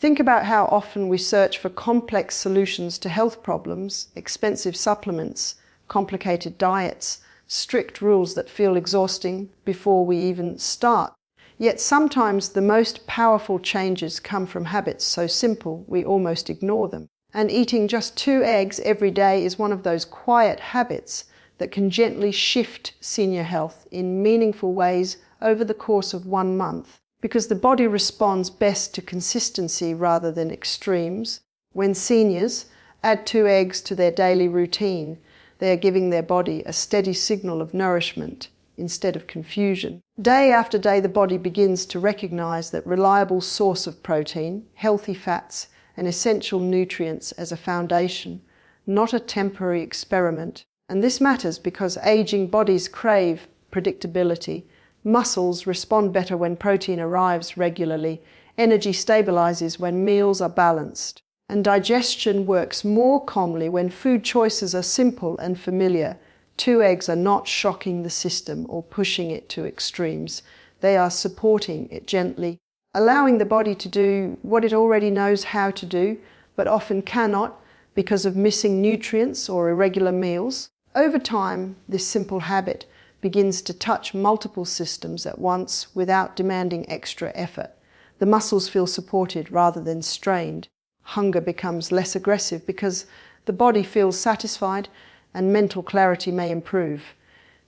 Think about how often we search for complex solutions to health problems, expensive supplements, complicated diets, strict rules that feel exhausting before we even start. Yet sometimes the most powerful changes come from habits so simple we almost ignore them. And eating just 2 eggs every day is one of those quiet habits that can gently shift senior health in meaningful ways over the course of 1 month. Because the body responds best to consistency rather than extremes. When seniors add 2 eggs to their daily routine, they are giving their body a steady signal of nourishment instead of confusion. Day after day, the body begins to recognize that reliable source of protein, healthy fats, and essential nutrients as a foundation, not a temporary experiment. And this matters because aging bodies crave predictability. Muscles respond better when protein arrives regularly. Energy stabilizes when meals are balanced. And digestion works more calmly when food choices are simple and familiar. 2 eggs are not shocking the system or pushing it to extremes. They are supporting it gently, allowing the body to do what it already knows how to do, but often cannot because of missing nutrients or irregular meals. Over time, this simple habit begins to touch multiple systems at once without demanding extra effort. The muscles feel supported rather than strained. Hunger becomes less aggressive because the body feels satisfied, and mental clarity may improve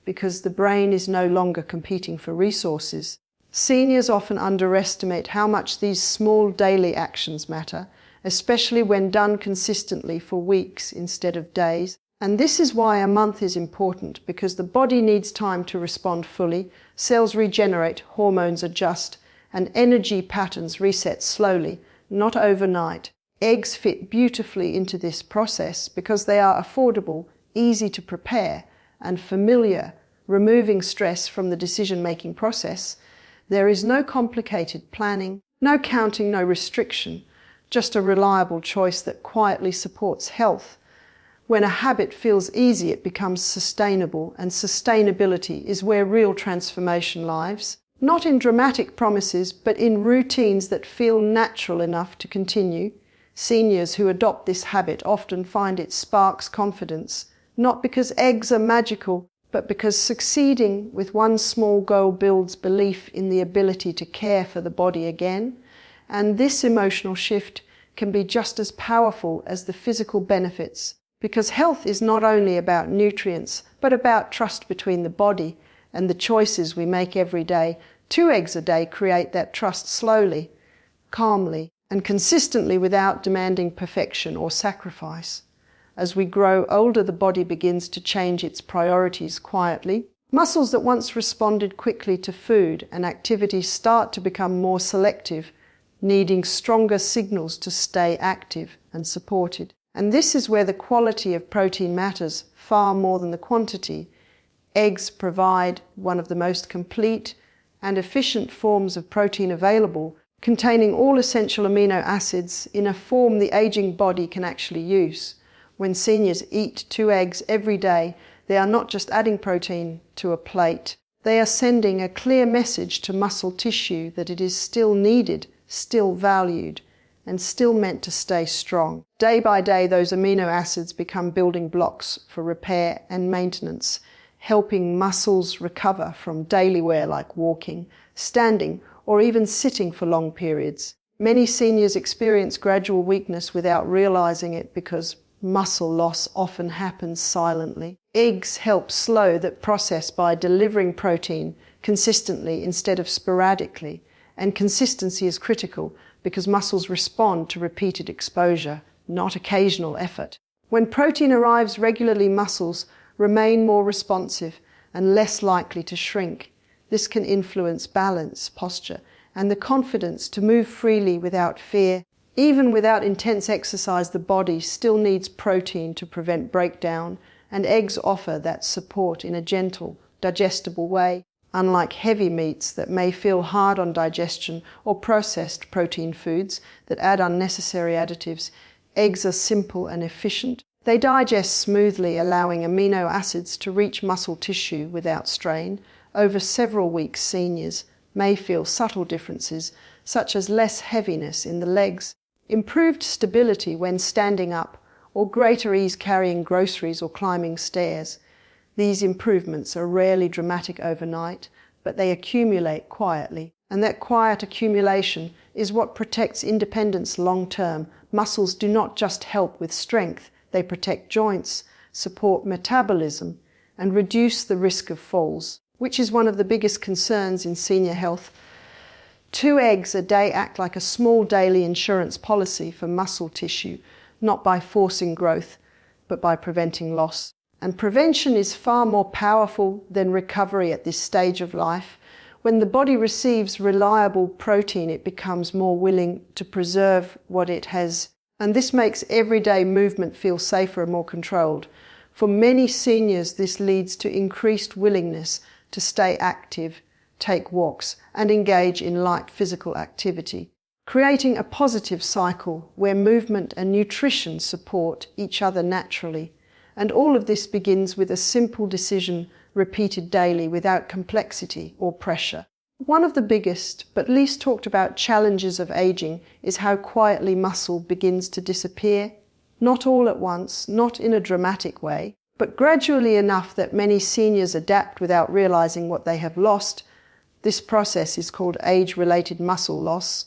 because the brain is no longer competing for resources. Seniors often underestimate how much these small daily actions matter, especially when done consistently for weeks instead of days. And this is why a month is important, because the body needs time to respond fully, cells regenerate, hormones adjust, and energy patterns reset slowly, not overnight. Eggs fit beautifully into this process because they are affordable, easy to prepare, and familiar, removing stress from the decision-making process. There is no complicated planning, no counting, no restriction, just a reliable choice that quietly supports health. When a habit feels easy, it becomes sustainable, and sustainability is where real transformation lies. Not in dramatic promises, but in routines that feel natural enough to continue. Seniors who adopt this habit often find it sparks confidence, not because eggs are magical, but because succeeding with one small goal builds belief in the ability to care for the body again. And this emotional shift can be just as powerful as the physical benefits, because health is not only about nutrients, but about trust between the body and the choices we make every day. 2 eggs a day create that trust slowly, calmly, and consistently without demanding perfection or sacrifice. As we grow older, the body begins to change its priorities quietly. Muscles that once responded quickly to food and activity start to become more selective, needing stronger signals to stay active and supported. And this is where the quality of protein matters far more than the quantity. Eggs provide one of the most complete and efficient forms of protein available, containing all essential amino acids in a form the aging body can actually use. When seniors eat 2 eggs every day, they are not just adding protein to a plate. They are sending a clear message to muscle tissue that it is still needed, still valued, and still meant to stay strong. Day by day, those amino acids become building blocks for repair and maintenance, helping muscles recover from daily wear like walking, standing, or even sitting for long periods. Many seniors experience gradual weakness without realizing it because muscle loss often happens silently. Eggs help slow that process by delivering protein consistently instead of sporadically, and consistency is critical because muscles respond to repeated exposure, not occasional effort. When protein arrives regularly, muscles remain more responsive and less likely to shrink. This can influence balance, posture, and the confidence to move freely without fear. Even without intense exercise, the body still needs protein to prevent breakdown, and eggs offer that support in a gentle, digestible way. Unlike heavy meats that may feel hard on digestion or processed protein foods that add unnecessary additives, eggs are simple and efficient. They digest smoothly, allowing amino acids to reach muscle tissue without strain. Over several weeks, seniors may feel subtle differences, such as less heaviness in the legs, Improved stability when standing up, or greater ease carrying groceries or climbing stairs. These improvements are rarely dramatic overnight, but they accumulate quietly. And that quiet accumulation is what protects independence long term. Muscles do not just help with strength, they protect joints, support metabolism, and reduce the risk of falls, which is one of the biggest concerns in senior health. 2 eggs a day act like a small daily insurance policy for muscle tissue, not by forcing growth, but by preventing loss. And prevention is far more powerful than recovery at this stage of life. When the body receives reliable protein, it becomes more willing to preserve what it has. And this makes everyday movement feel safer and more controlled. For many seniors, this leads to increased willingness to stay active, take walks, and engage in light physical activity, creating a positive cycle where movement and nutrition support each other naturally. And all of this begins with a simple decision repeated daily without complexity or pressure. One of the biggest but least talked about challenges of aging is how quietly muscle begins to disappear. Not all at once, not in a dramatic way, but gradually enough that many seniors adapt without realizing what they have lost. This process is called age-related muscle loss,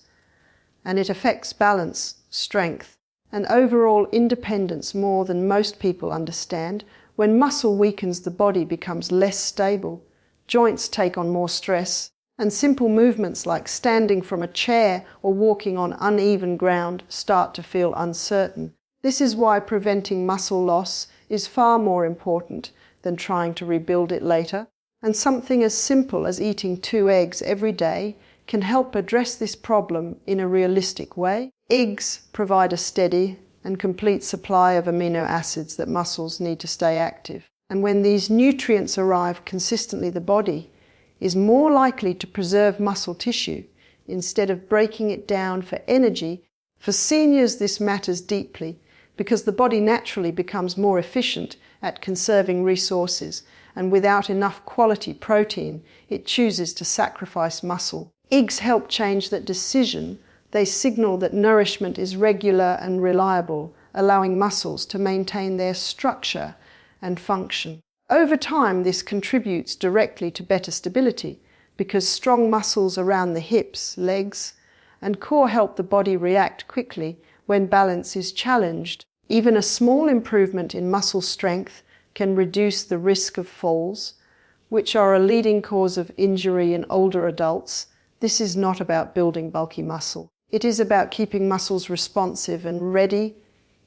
and it affects balance, strength, and overall independence more than most people understand. When muscle weakens, the body becomes less stable, joints take on more stress, and simple movements like standing from a chair or walking on uneven ground start to feel uncertain. This is why preventing muscle loss is far more important than trying to rebuild it later. And something as simple as eating 2 eggs every day can help address this problem in a realistic way. Eggs provide a steady and complete supply of amino acids that muscles need to stay active. And when these nutrients arrive consistently, the body is more likely to preserve muscle tissue instead of breaking it down for energy. For seniors, this matters deeply because the body naturally becomes more efficient at conserving resources, and without enough quality protein, it chooses to sacrifice muscle. Eggs help change that decision. They signal that nourishment is regular and reliable, allowing muscles to maintain their structure and function. Over time, this contributes directly to better stability because strong muscles around the hips, legs, and core help the body react quickly when balance is challenged. Even a small improvement in muscle strength can reduce the risk of falls, which are a leading cause of injury in older adults. This is not about building bulky muscle. It is about keeping muscles responsive and ready.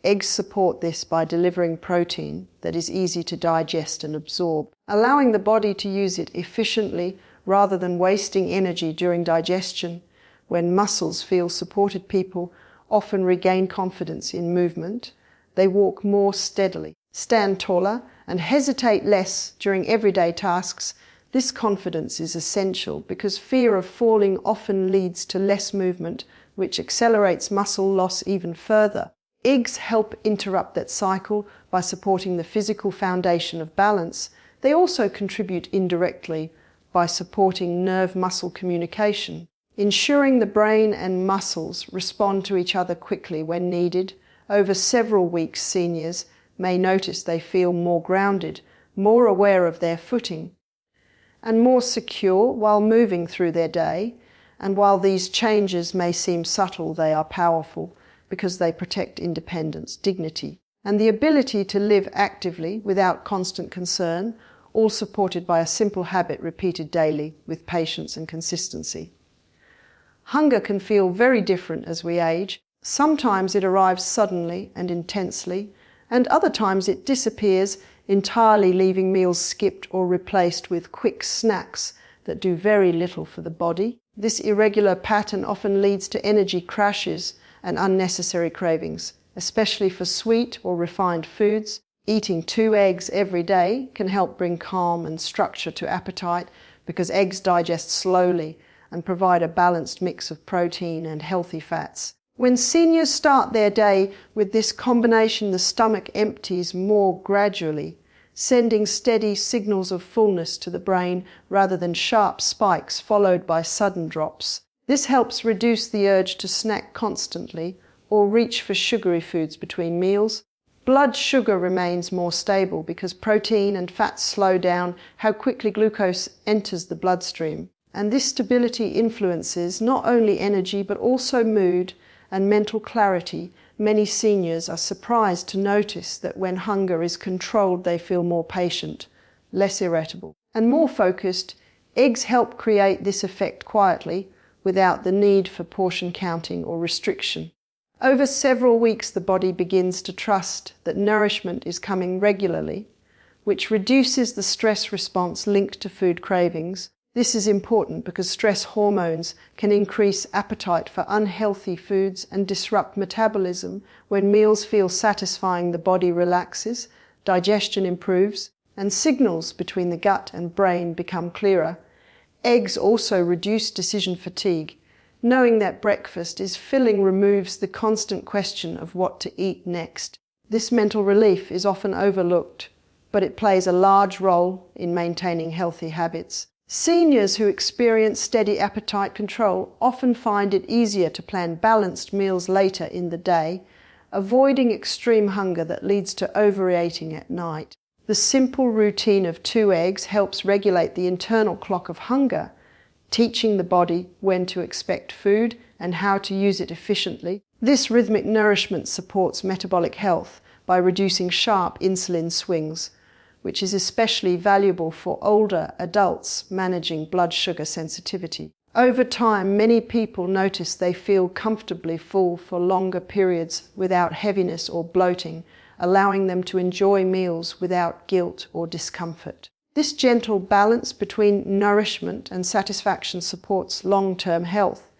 Eggs support this by delivering protein that is easy to digest and absorb, allowing the body to use it efficiently rather than wasting energy during digestion. When muscles feel supported, people often regain confidence in movement. They walk more steadily, stand taller, and hesitate less during everyday tasks. This confidence is essential because fear of falling often leads to less movement, which accelerates muscle loss even further. Eggs help interrupt that cycle by supporting the physical foundation of balance. They also contribute indirectly by supporting nerve-muscle communication, ensuring the brain and muscles respond to each other quickly when needed. Over several weeks, seniors may notice they feel more grounded, more aware of their footing, and more secure while moving through their day. And while these changes may seem subtle, they are powerful because they protect independence, dignity, and the ability to live actively without constant concern, all supported by a simple habit repeated daily with patience and consistency. Hunger can feel very different as we age. Sometimes it arrives suddenly and intensely, and other times it disappears entirely, leaving meals skipped or replaced with quick snacks that do very little for the body. This irregular pattern often leads to energy crashes and unnecessary cravings, especially for sweet or refined foods. Eating 2 eggs every day can help bring calm and structure to appetite because eggs digest slowly and provide a balanced mix of protein and healthy fats. When seniors start their day with this combination, the stomach empties more gradually, sending steady signals of fullness to the brain rather than sharp spikes followed by sudden drops. This helps reduce the urge to snack constantly or reach for sugary foods between meals. Blood sugar remains more stable because protein and fats slow down how quickly glucose enters the bloodstream. And this stability influences not only energy but also mood and mental clarity. Many seniors are surprised to notice that when hunger is controlled, they feel more patient, less irritable, and more focused. Eggs help create this effect quietly, without the need for portion counting or restriction. Over several weeks, the body begins to trust that nourishment is coming regularly, which reduces the stress response linked to food cravings. This is important because stress hormones can increase appetite for unhealthy foods and disrupt metabolism. When meals feel satisfying, the body relaxes, digestion improves, and signals between the gut and brain become clearer. Eggs also reduce decision fatigue. Knowing that breakfast is filling removes the constant question of what to eat next. This mental relief is often overlooked, but it plays a large role in maintaining healthy habits. Seniors who experience steady appetite control often find it easier to plan balanced meals later in the day, avoiding extreme hunger that leads to overeating at night. The simple routine of 2 eggs helps regulate the internal clock of hunger, teaching the body when to expect food and how to use it efficiently. This rhythmic nourishment supports metabolic health by reducing sharp insulin swings, which is especially valuable for older adults managing blood sugar sensitivity. Over time, many people notice they feel comfortably full for longer periods without heaviness or bloating, allowing them to enjoy meals without guilt or discomfort. This gentle balance between nourishment and satisfaction supports long-term health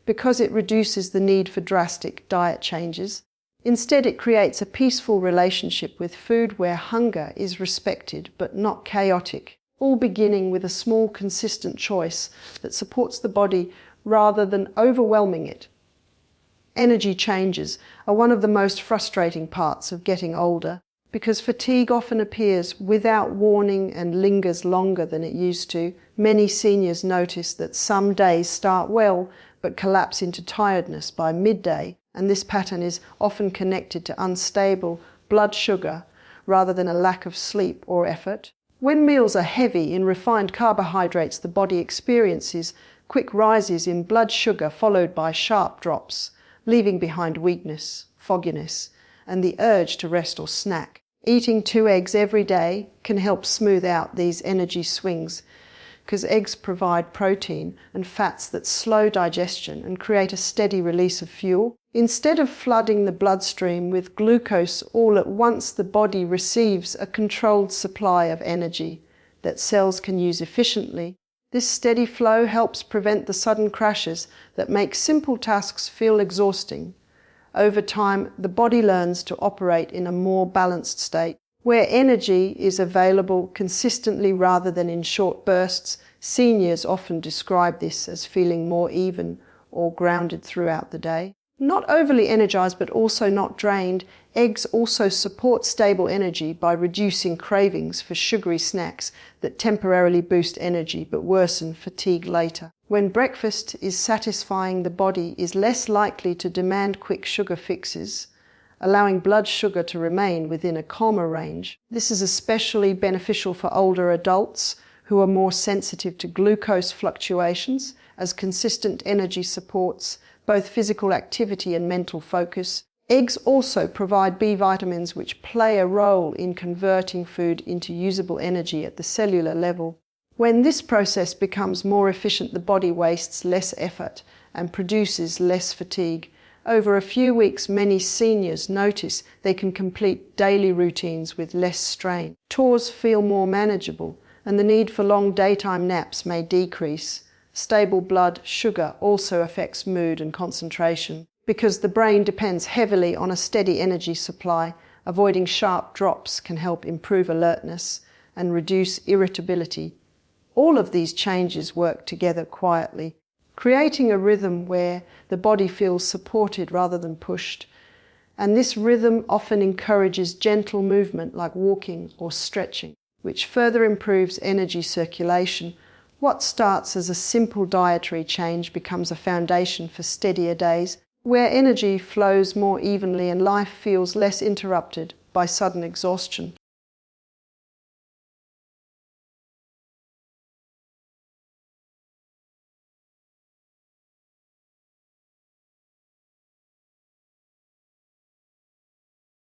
because it reduces the need for drastic diet changes. Instead, it creates a peaceful relationship with food where hunger is respected but not chaotic, all beginning with a small, consistent choice that supports the body rather than overwhelming it. Energy changes are one of the most frustrating parts of getting older, because fatigue often appears without warning and lingers longer than it used to. Many seniors notice that some days start well but collapse into tiredness by midday, and this pattern is often connected to unstable blood sugar rather than a lack of sleep or effort. When meals are heavy in refined carbohydrates, the body experiences quick rises in blood sugar followed by sharp drops, leaving behind weakness, fogginess, and the urge to rest or snack. Eating 2 eggs every day can help smooth out these energy swings because eggs provide protein and fats that slow digestion and create a steady release of fuel. Instead of flooding the bloodstream with glucose all at once, the body receives a controlled supply of energy that cells can use efficiently. This steady flow helps prevent the sudden crashes that make simple tasks feel exhausting. Over time, the body learns to operate in a more balanced state, where energy is available consistently rather than in short bursts. Seniors often describe this as feeling more even or grounded throughout the day. Not overly energized but also not drained, eggs also support stable energy by reducing cravings for sugary snacks that temporarily boost energy but worsen fatigue later. When breakfast is satisfying, the body is less likely to demand quick sugar fixes, allowing blood sugar to remain within a calmer range. This is especially beneficial for older adults who are more sensitive to glucose fluctuations, as consistent energy supports both physical activity and mental focus. Eggs also provide B vitamins, which play a role in converting food into usable energy at the cellular level. When this process becomes more efficient, the body wastes less effort and produces less fatigue. Over a few weeks, many seniors notice they can complete daily routines with less strain. Chores feel more manageable, and the need for long daytime naps may decrease. Stable blood sugar also affects mood and concentration. Because the brain depends heavily on a steady energy supply, avoiding sharp drops can help improve alertness and reduce irritability. All of these changes work together quietly, creating a rhythm where the body feels supported rather than pushed. And this rhythm often encourages gentle movement like walking or stretching, which further improves energy circulation. What starts as a simple dietary change becomes a foundation for steadier days. where energy flows more evenly and life feels less interrupted by sudden exhaustion.